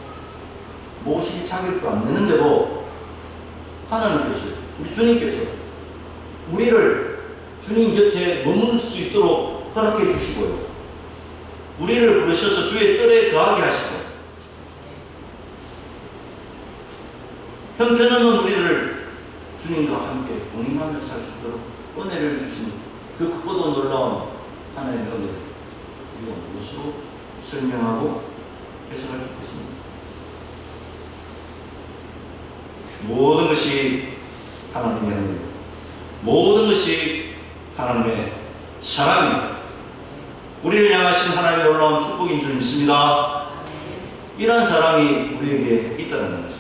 모실 자격도 안 되는데도 하나님께서, 우리 주님께서 우리를 주님 곁에 머물 수 있도록 허락해 주시고요. 우리를 부르셔서 주의 뜰에 거하게 하시고, 형편없는 우리를 주님과 함께 동행하며 살 수 있도록 은혜를 주신 그 크고도 놀라운 하나님의 은혜를 우리가 무엇으로 설명하고 해석할 수 있겠습니까? 모든 것이 하나님의 은혜입니다. 모든 것이 하나님의 사랑입니다. 우리를 향하신 하나님의 놀라운 축복인 줄 믿습니다. 이런 사랑이 우리에게 있다는 거죠.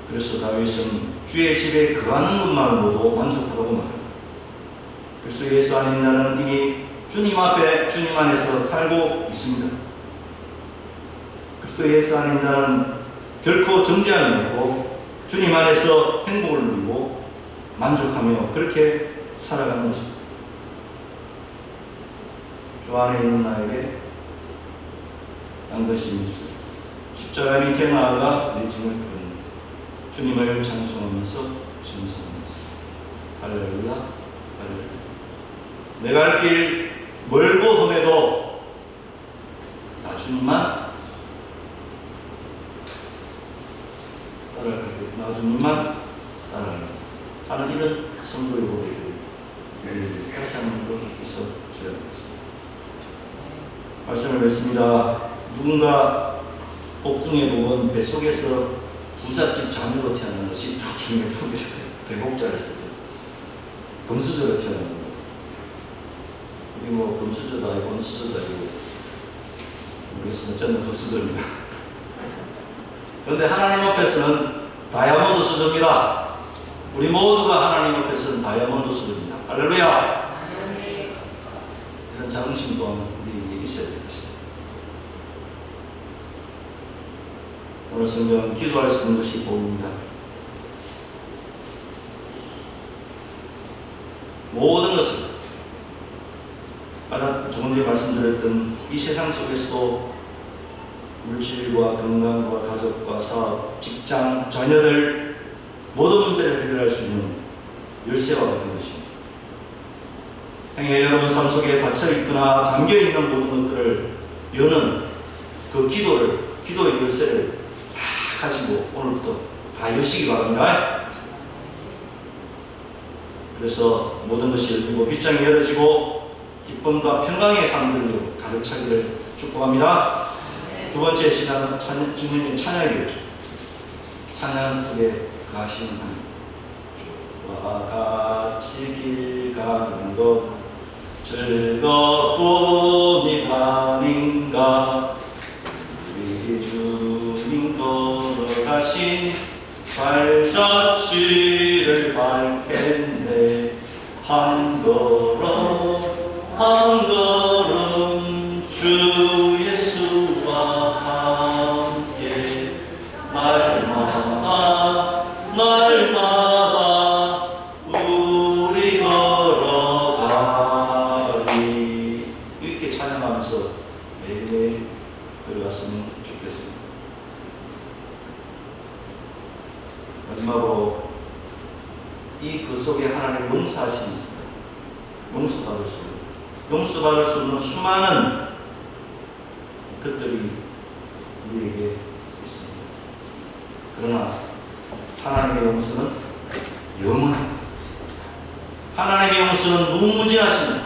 그래서 다윗은 주의 집에 거하는 것만으로도 만족하다고 말합니다. 그래서 예수 안에 있는 나는 이미 주님 앞에 주님 안에서 살고 있습니다. 그리스도 예수 안에 있는 자는 결코 정죄함이 없고 주님 안에서 행복을 누리고 만족하며 그렇게 살아가는 것입니다. 주 안에 있는 나에게 딴 것이 있으세요. 십자가 밑에 나아가 내 짐을 풀는 주님을 찬송하면서 할렐루야, 할렐루야. 내가 갈 길 멀고 험해도 나 주님만 따라가게, 나 주님만 따라가게 하는 이런 선도의 고백을 다시 한번 더 해서 제안하겠습니다. 말씀을 맺습니다. 누군가 복중의 복은 뱃속에서 부잣집 자녀로 태어난 것이 복중의 복이다. 대복자를 써서 금수저로 태어난 거. 우리 뭐 금수저도 아니고 은수저도 아니고 모르겠으면 저는 금수저입니다. 그런데 하나님 앞에서는 다이아몬드 수저입니다. 우리 모두가 하나님 앞에서는 다이아몬드 수저입니다. 할렐루야. 이런 자긍심 또한 우리에게 있어야 될 것입니다. 오늘 성경은 기도할 수 있는 것이 복입니다. 모든 것을 아까 조금 전에 말씀드렸던 이 세상 속에서도 물질과 건강과 가족과 사업, 직장, 자녀들 모든 문제를 해결할 수 있는 열쇠와 같은 것입니다. 행여 여러분 삶 속에 닫혀있거나 잠겨있는 모든 것들을 여는 그 기도의 열쇠를 다 가지고 오늘부터 다 여시기 바랍니다. 그래서 모든 것이 열리고 빗장이 열어지고 기쁨과 평강의 삶들로 가득 차기를 축복합니다. 두 번째 신앙은 주님의 찬양이겠죠. 찬양 속에 가시는 하나님, 주와 같이 길 가는 것 즐거움이 아닌가. 우리 주님 걸어가신 발자취를 밟겠네. 한 걸음 주 예수와 함께 날마다 우리 걸어가리. 이렇게 찬양하면서 매일매일 걸어갔으면 좋겠습니다. 마지막으로 이 그 속에 하나님 용서하심이 있습니다. 용서받을 수 없는 수많은 것들이 우리에게 있습니다. 그러나 하나님의 용서는 영원합니다. 하나님의 용서는 무궁무진하십니다.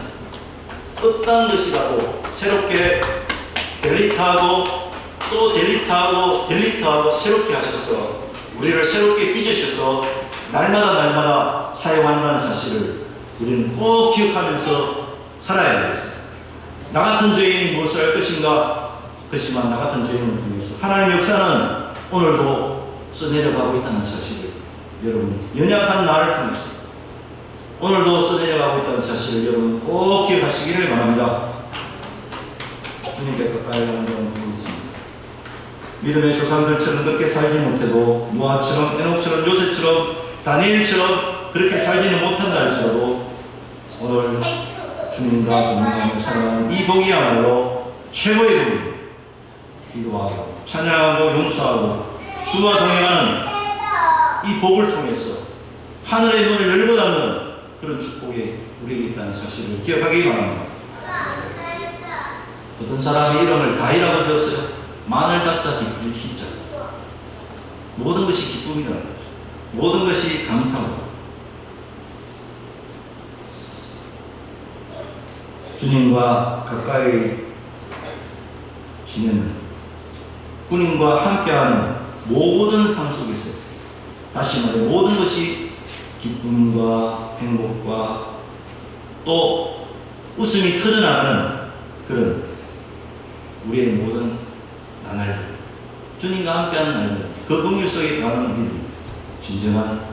어떤 것이라도 새롭게 델리트하고 또 델리트하고 새롭게 하셔서 우리를 새롭게 빚으셔서 날마다 사용한다는 사실을 우리는 꼭 기억하면서 살아야 되겠습니다. 나 같은 죄인이 무엇을 할 것인가? 그렇지만 나 같은 죄인을 통해서 하나님의 역사는 오늘도 써내려가고 있다는 사실을 여러분, 연약한 나를 통해서 오늘도 써내려가고 있다는 사실을 여러분 꼭 기억하시기를 바랍니다. 주님께 가까이 가는 점 보겠습니다. 믿음의 조상들처럼 그렇게 살지 못해도 노아처럼, 에녹처럼, 요셉처럼, 다니엘처럼 그렇게 살지는 못한다 할지라도 오늘 주님과 동행하며 살아가는 이 복이야말로 최고의 복입니다. 기도하고 찬양하고 용서하고 주와 동행하는 이 복을 통해서 하늘의 문을 열고 닫는 그런 축복이 우리에게 있다는 사실을 기억하기 바랍니다. 어떤 사람이 이름을 다이라고 지었어요. 마늘 답자 기쁨이 기자. 모든 것이 기쁨이라는 거죠. 모든 것이 감사하고 주님과 가까이 지내는 군인과 함께하는 모든 삶 속에서 다시 말해 모든 것이 기쁨과 행복과 또 웃음이 터져나가는 그런 우리의 모든 나날들, 주님과 함께하는 날들, 그 긍휼 속에 가는 우리들 진정한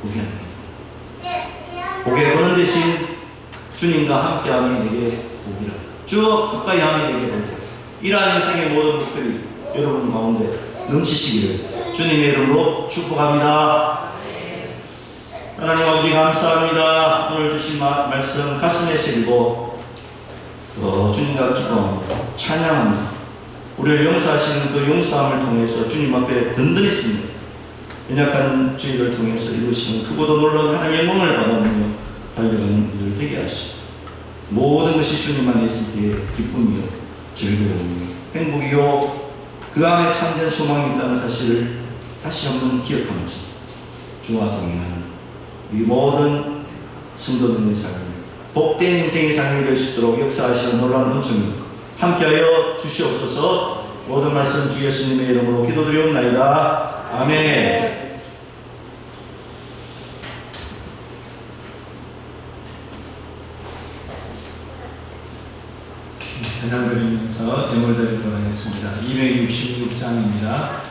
복이 아닙니다. 복에 거는 대신 주님과 함께함이 내게 복이라. 쭉 가까이 함이 내게 복이라. 이러한 인생의 모든 것들이 여러분 가운데 넘치시기를 주님의 이름으로 축복합니다. 하나님 아버지 감사합니다. 오늘 주신 말씀 가슴에 새기고 주님과 기도합니다. 찬양합니다. 우리를 용서하시는 그 용서함을 통해서 주님 앞에 든든히 씁니다. 연약한 죄를 통해서 이루시는 크고도 놀라운 하나님의 영광을 받아보며 달려가는 일을 되게 하시고 모든 것이 주님 안에 있을 때의 기쁨이요 즐거움이요 행복이요 그 안에 참된 소망이 있다는 사실을 다시 한번 기억하면서 주와 동행하는 우리 모든 성도들의 삶이 복된 인생의 삶이 될 수 있도록 역사하시는 놀라운 은총이 함께하여 주시옵소서. 모든 말씀 주 예수님의 이름으로 기도드리옵나이다. 아멘. 찬양 드리면서 예물 드리도록 하겠습니다. 266장입니다.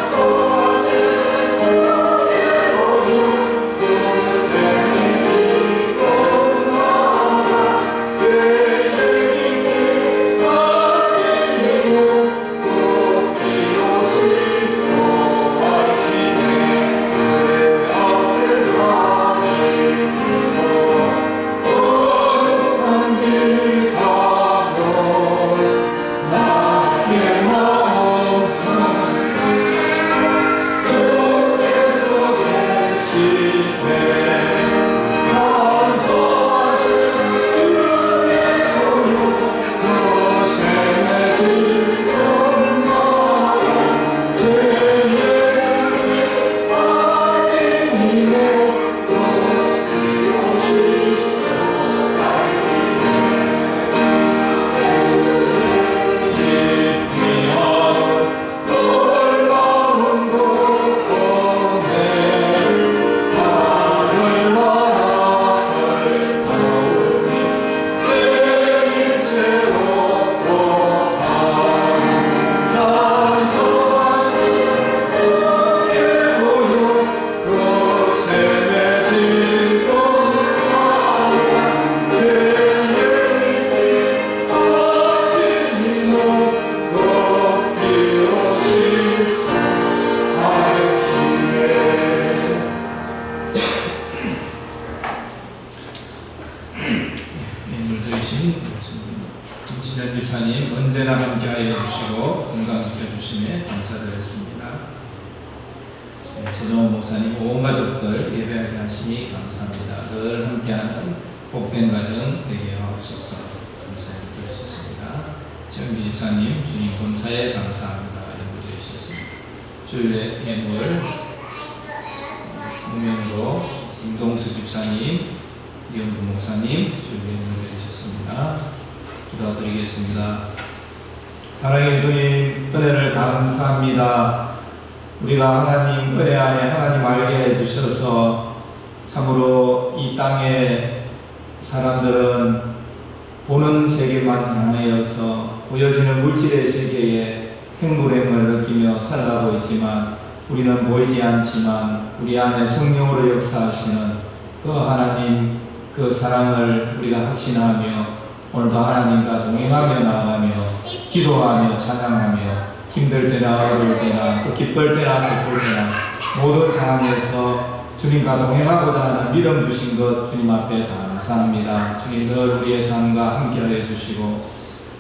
찬송하세 언제나 함께하여 주시고 건강시켜 주심에 감사드렸습니다. 네, 최정호 목사님 온 가족들 예배하게 하시니 감사합니다. 늘 함께하는 복된 가정 되게 하옵소서. 감사히 드리셨습니다. 최은기 집사님 주님 감사에 감사합니다. 연구 주셨습니다. 주일의 예물 무명으로 임동수 집사님, 이영구 목사님 주일 예물 드리셨습니다. 기도드리겠습니다. 사랑의 주님 은혜를 감사합니다. 우리가 하나님 은혜 안에 하나님 알게 해주셔서 참으로 이 땅의 사람들은 보는 세계만 향하여서 보여지는 물질의 세계에 행불행을 느끼며 살아가고 있지만 우리는 보이지 않지만 우리 안에 성령으로 역사하시는 그 하나님 그 사랑을 우리가 확신하며 오늘도 하나님과 동행하며 나아가며 기도하며 찬양하며 힘들 때나 어려울 때나 또 기쁠 때나 슬플 때나 모든 상황에서 주님과 동행하고자 하는 믿음 주신 것 주님 앞에 감사합니다. 주님 늘 우리의 삶과 함께하여 주시고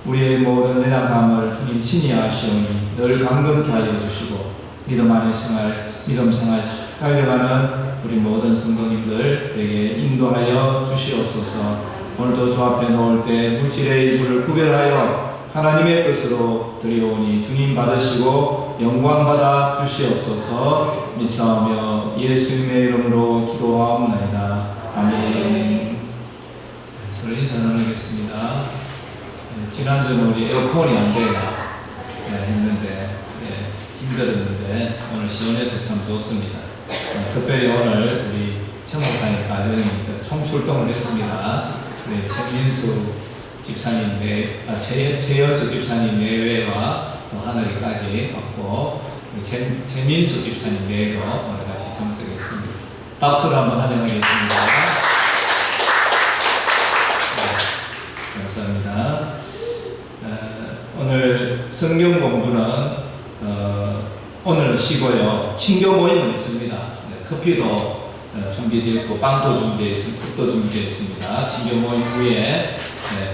우리의 모든 연약함을 주님 친히 아시오니 늘 감금케 하여 주시고 믿음 안의 생활, 믿음 생활 잘 달려가는 우리 모든 성도님들 되게 인도하여 주시옵소서. 오늘도 주 앞에 놓을 때 물질의 일부를 구별하여 하나님의 뜻으로 드리오니 주님 받으시고 영광 받아 주시옵소서. 믿사오며 예수님의 이름으로 기도하옵나이다. 아멘. 서로 인사 나누겠습니다. 지난주는 우리 에어컨이 안 되나 했는데 힘들었는데 오늘 시원해서 참 좋습니다. 특별히 오늘 우리 청목사님 가정이 총출동을 했습니다. 우리 최민수 집사님 최연수 집사님 내외와 또 하늘이까지 왔고 우리 최민수 집사님 내외도 오늘 같이 참석했습니다. 박수로 한번 환영하겠습니다. 네, 감사합니다. 오늘 성경 공부는 오늘 쉬고요. 친교 모임은 있습니다. 커피도 준비되어 있고 빵도 준비되어 있습니다. 국도 준비되어 있습니다. 친교 모임 후에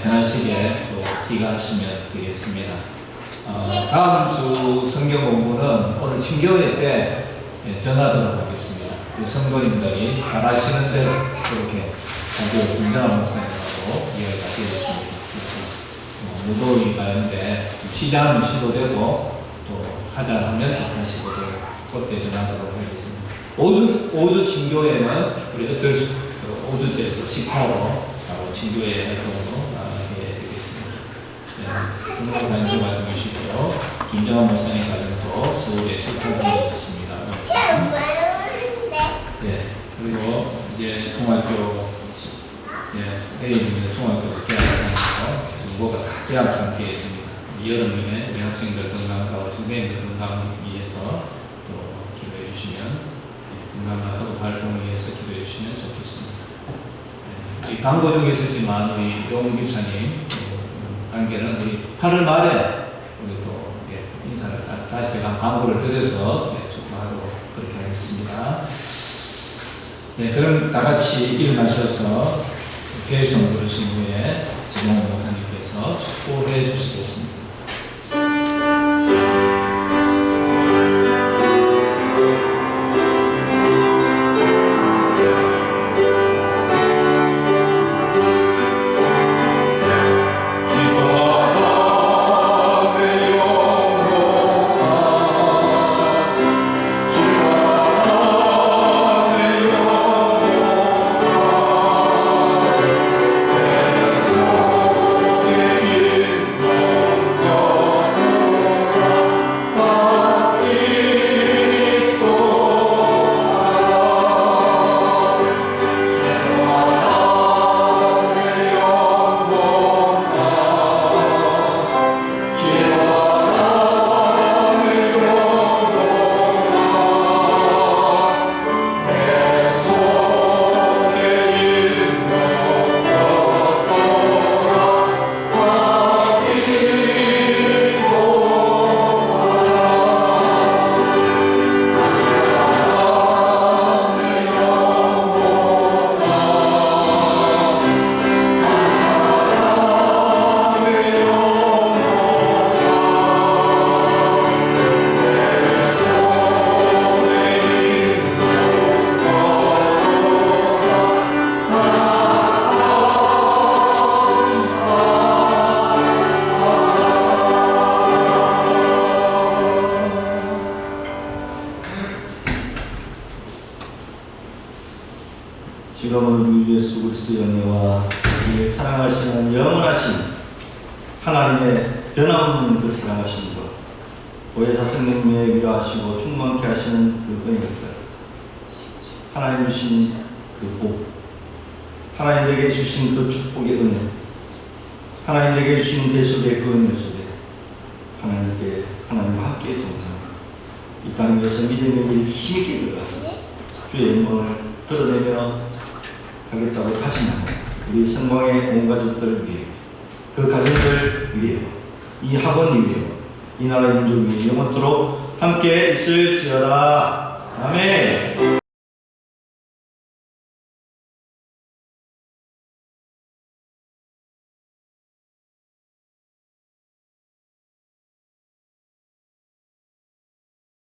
편하시게 또 귀가하시면 되겠습니다. 다음 주 성경 공부는 오늘 친교회 때 전하도록 하겠습니다. 성도님들이 바라시는 대로 그렇게 아주 굉장한 목사님하고 이야기가 되었습니다. 무더위 가운데 쉬자면 쉬도 되고 또 하자 하면 하시고 그때 전하도록 하겠습니다. 5주 친교회는 우리 어쩔 수 5주째에서 식사로 바로 친교회 활동으로 나가게 되겠습니다. 김 목사님 가지고 계시고요. 김정환 목사님 가정도 서울에 출장 중이십니다. 그리고 이제 중학교 내일 중학교 개학하면서 정보가 다 개학 상태에 있습니다. 여름에 우리 학생들 건강하고 선생님들 건강을 위해서 또 기도해 주시면 건강하고 활동을 위해서 기도해 주시면 좋겠습니다. 광고 중에 있었지만 우리 용 집사님 관계는 우리 8월 말에 우리 또 인사를 다시 제가 광고를 드려서 축하하도록 그렇게 하겠습니다. 그럼 다 같이 일어나셔서 대손 부르신 후에 지명호 목사님께서 축복해 주시겠습니다. 그리스도의 은혜와 우리를 사랑하시는 영원하신 하나님의 변함없는 그 사랑하심과 보혜사 성령님의 위로하시고 충만케 하시는 그 은혜 역사, 하나님 주신 그 복, 하나님에게 주신 그 축복의 은혜, 하나님에게 주신 대속의 그 은혜 속에 하나님과 함께 동행하고 이 땅 위에서 믿음의 길 힘있게 들어가서 주의 영광을 드러내며 가겠다고 다짐하는 우리 성광의 온 가족들 위해, 그 가정들 위해, 이 학원 위해, 이 나라의 민족 위해 영원토록 함께 있을지어다. 아멘.